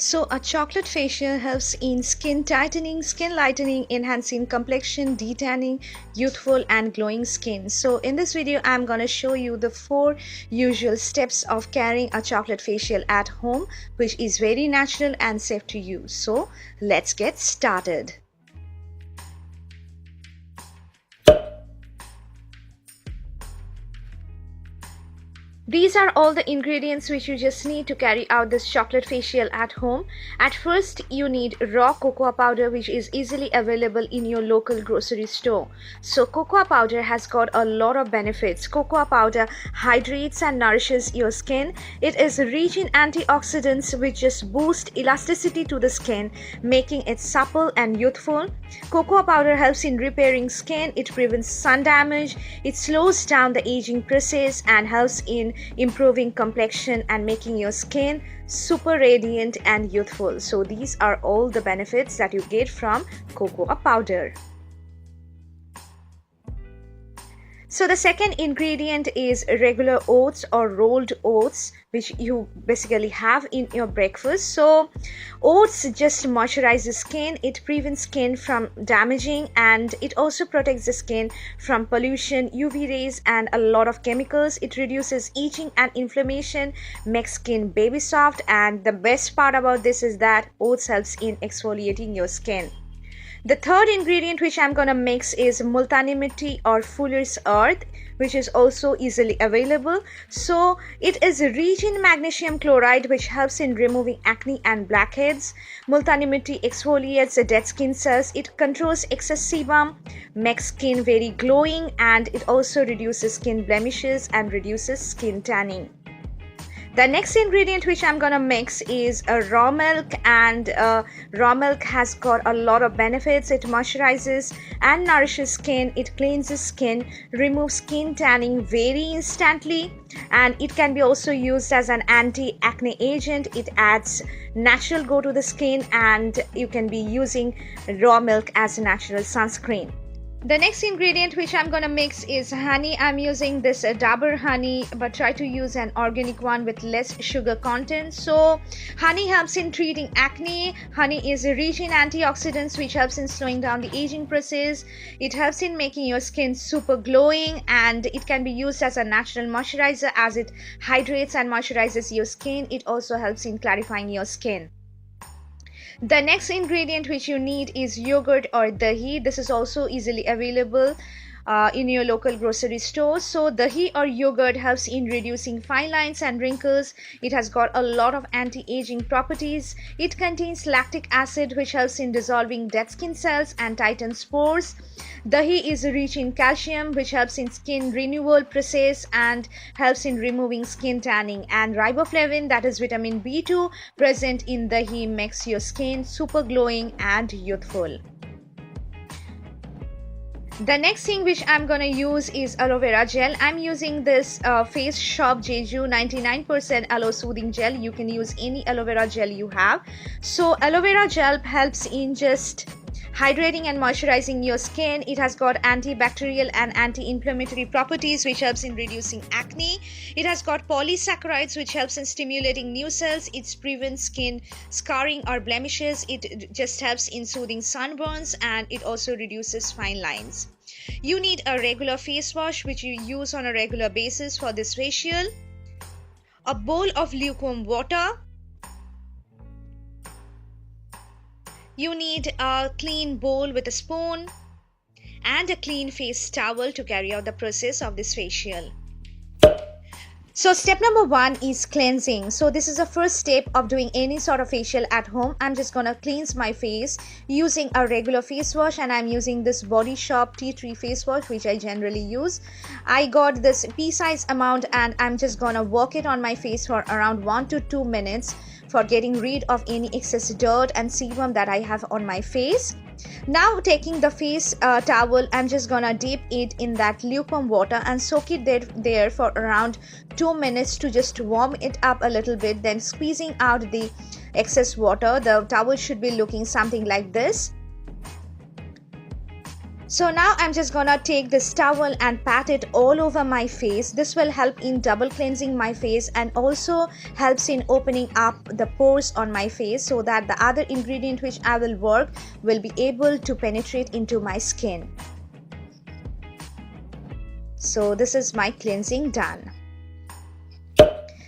So a chocolate facial helps in skin tightening, skin lightening, enhancing complexion, detanning, youthful and glowing skin. So in this video, I'm going to show you the 4 usual steps of carrying a chocolate facial at home, which is very natural and safe to use. So let's get started. These are all the ingredients which you just need to carry out this chocolate facial at home. At first, you need raw cocoa powder, which is easily available in your local grocery store. So cocoa powder has got a lot of benefits. Cocoa powder hydrates and nourishes your skin. It is rich in antioxidants which just boost elasticity to the skin, making it supple and youthful. Cocoa powder helps in repairing skin. It prevents sun damage. It slows down the aging process and helps in improving complexion and making your skin super radiant and youthful. So these are all the benefits that you get from cocoa powder. So the second ingredient is regular oats or rolled oats, which you basically have in your breakfast. So oats just moisturize the skin, it prevents skin from damaging, and it also protects the skin from pollution, UV rays and a lot of chemicals. It reduces itching and inflammation, makes skin baby soft, and the best part about this is that oats helps in exfoliating your skin. The third ingredient which I'm gonna mix is multani mitti or fuller's earth, which is also easily available. So it is rich in magnesium chloride, which helps in removing acne and blackheads. Multani mitti exfoliates the dead skin cells. It controls excess sebum, makes skin very glowing, and it also reduces skin blemishes and reduces skin tanning. The next ingredient which I'm gonna mix is raw milk, and raw milk has got a lot of benefits. It moisturizes and nourishes skin, it cleanses skin, removes skin tanning very instantly, and it can be also used as an anti-acne agent. It adds natural glow to the skin, and you can be using raw milk as a natural sunscreen. The next ingredient which I'm gonna mix is honey. I'm using this Dabur honey, but try to use an organic one with less sugar content. So honey helps in treating acne. Honey is rich in antioxidants which helps in slowing down the aging process. It helps in making your skin super glowing, and it can be used as a natural moisturizer as it hydrates and moisturizes your skin. It also helps in clarifying your skin. The next ingredient which you need is yogurt or dahi. This is also easily available in your local grocery store. So dahi or yogurt helps in reducing fine lines and wrinkles. It has got a lot of anti-aging properties. It contains lactic acid, which helps in dissolving dead skin cells and tightens pores. Dahi is rich in calcium, which helps in skin renewal process and helps in removing skin tanning. And riboflavin, that is vitamin B2 present in dahi, makes your skin super glowing and youthful. The next thing which I'm gonna use is aloe vera gel. I'm using this Face Shop Jeju 99% aloe soothing gel. You can use any aloe vera gel you have. So aloe vera gel helps in just hydrating and moisturizing your skin. It has got antibacterial and anti-inflammatory properties which helps in reducing acne. It has got polysaccharides which helps in stimulating new cells. It prevents skin scarring or blemishes. It just helps in soothing sunburns, and it also reduces fine lines. You need a regular face wash which you use on a regular basis for this facial. A bowl of lukewarm water. You need a clean bowl with a spoon and a clean face towel to carry out the process of this facial. So step number 1 is cleansing. So this is the first step of doing any sort of facial at home. I'm just gonna cleanse my face using a regular face wash, and I'm using this Body Shop Tea Tree face wash which I generally use. I got this pea-size amount, and I'm just gonna work it on my face for around 1 to 2 minutes for getting rid of any excess dirt and sebum that I have on my face. Now taking the face towel, I'm just gonna dip it in that lukewarm water and soak it there for around 2 minutes to just warm it up a little bit, then squeezing out the excess water. The towel should be looking something like this. So now I'm just gonna take this towel and pat it all over my face. This will help in double cleansing my face and also helps in opening up the pores on my face so that the other ingredient which I will work will be able to penetrate into my skin. So this is my cleansing done.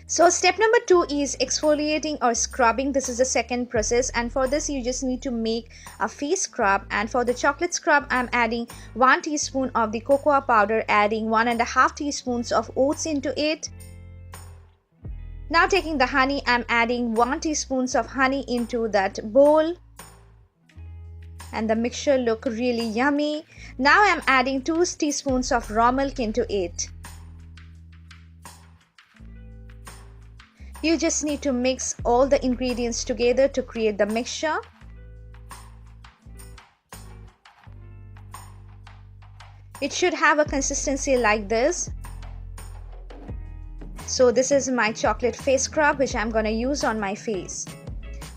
So step number 2 is exfoliating or scrubbing. This is the second process, and for this you just need to make a face scrub. And for the chocolate scrub, I'm adding 1 teaspoon of the cocoa powder, adding 1.5 teaspoons of oats into it. Now taking the honey, I'm adding 1 teaspoon of honey into that bowl, and the mixture look really yummy. Now I'm adding 2 teaspoons of raw milk into it. You just need to mix all the ingredients together to create the mixture. It should have a consistency like this. So this is my chocolate face scrub which I'm gonna use on my face.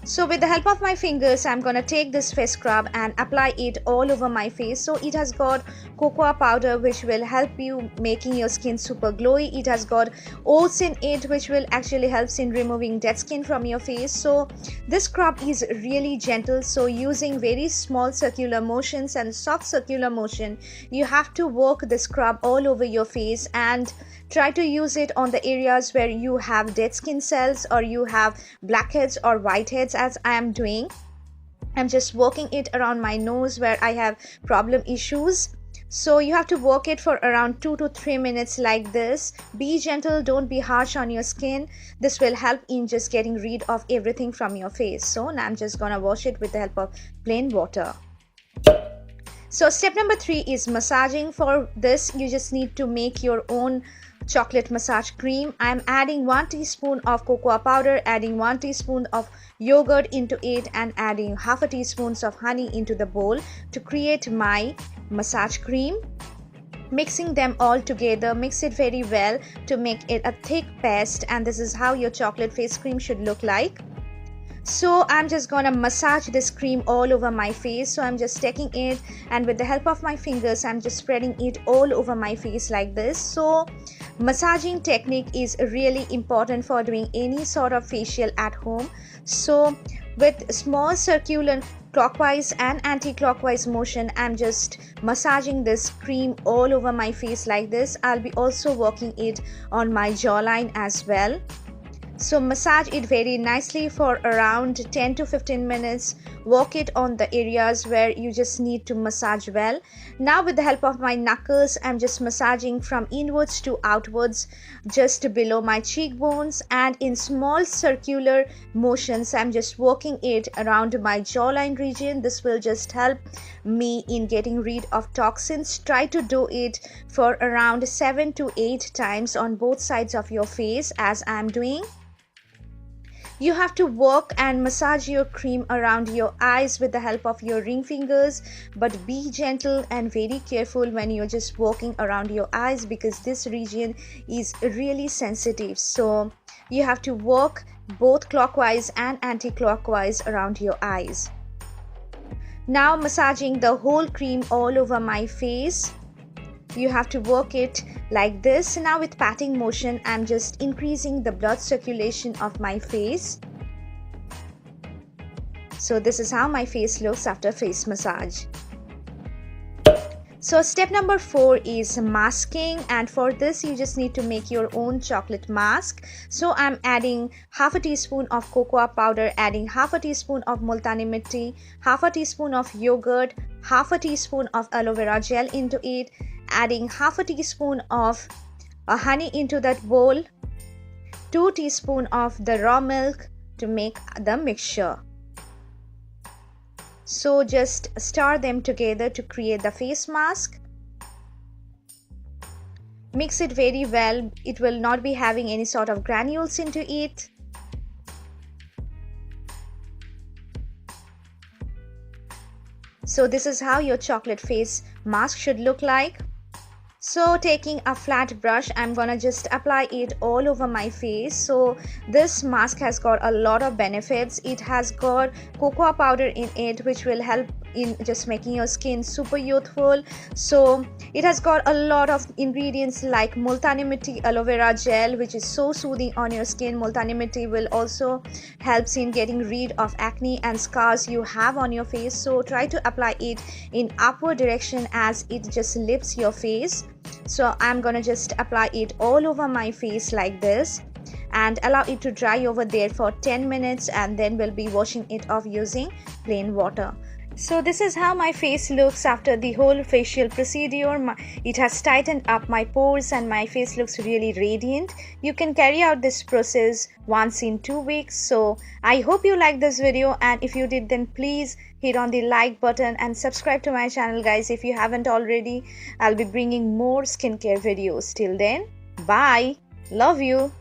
So with the help of my fingers, I'm gonna take this face scrub and apply it all over my face. So it has got cocoa powder which will help you making your skin super glowy. It has got oats in it which will actually helps in removing dead skin from your face. So this scrub is really gentle. So using very small circular motions and soft circular motion, you have to work the scrub all over your face and try to use it on the areas where you have dead skin cells or you have blackheads or whiteheads, as I am doing. I'm just working it around my nose where I have problem issues. So you have to work it for around 2 to 3 minutes like this. Be gentle, don't be harsh on your skin. This will help in just getting rid of everything from your face. So now I'm just gonna wash it with the help of plain water. So step number 3 is massaging. For this you just need to make your own chocolate massage cream. I'm adding 1 teaspoon of cocoa powder, adding 1 teaspoon of yogurt into it, and adding half a teaspoon of honey into the bowl to create my massage cream. Mixing them all together, mix it very well to make it a thick paste, and this is how your chocolate face cream should look like. So I'm just gonna massage this cream all over my face. So I'm just taking it and with the help of my fingers I'm just spreading it all over my face like this. So massaging technique is really important for doing any sort of facial at home. So with small circular clockwise and anti-clockwise motion, I'm just massaging this cream all over my face like this. I'll be also working it on my jawline as well. So massage it very nicely for around 10 to 15 minutes. Work it on the areas where you just need to massage well. Now with the help of my knuckles, I'm just massaging from inwards to outwards just below my cheekbones, and in small circular motions I'm just working it around my jawline region. This will just help me in getting rid of toxins. Try to do it for around 7 to 8 times on both sides of your face as I'm doing. You have to work and massage your cream around your eyes with the help of your ring fingers, but be gentle and very careful when you're just working around your eyes because this region is really sensitive. So you have to work both clockwise and anti-clockwise around your eyes. Now massaging the whole cream all over my face. You have to work it like this. Now with patting motion, I'm just increasing the blood circulation of my face. So this is how my face looks after face massage. So step number 4 is masking, and for this you just need to make your own chocolate mask. So I'm adding half a teaspoon of cocoa powder, adding half a teaspoon of multani mitti, half a teaspoon of yogurt, half a teaspoon of aloe vera gel into it, adding half a teaspoon of honey into that bowl, 2 teaspoons of the raw milk to make the mixture. So just stir them together to create the face mask. Mix it very well. It will not be having any sort of granules into it. So this is how your chocolate face mask should look like. So taking a flat brush, I'm gonna just apply it all over my face. So this mask has got a lot of benefits. It has got cocoa powder in it which will help in just making your skin super youthful. So it has got a lot of ingredients like multani mitti aloe vera gel, which is so soothing on your skin. Multani mitti will also helps in getting rid of acne and scars you have on your face. So try to apply it in upward direction as it just lifts your face. So I'm gonna just apply it all over my face like this and allow it to dry over there for 10 minutes, and then we'll be washing it off using plain water. So this is how my face looks after the whole facial procedure. It has tightened up my pores and my face looks really radiant. You can carry out this process once in 2 weeks. So I hope you liked this video, and if you did, then please hit on the like button and subscribe to my channel, guys, if you haven't already. I'll be bringing more skincare videos. Till then, bye. Love you.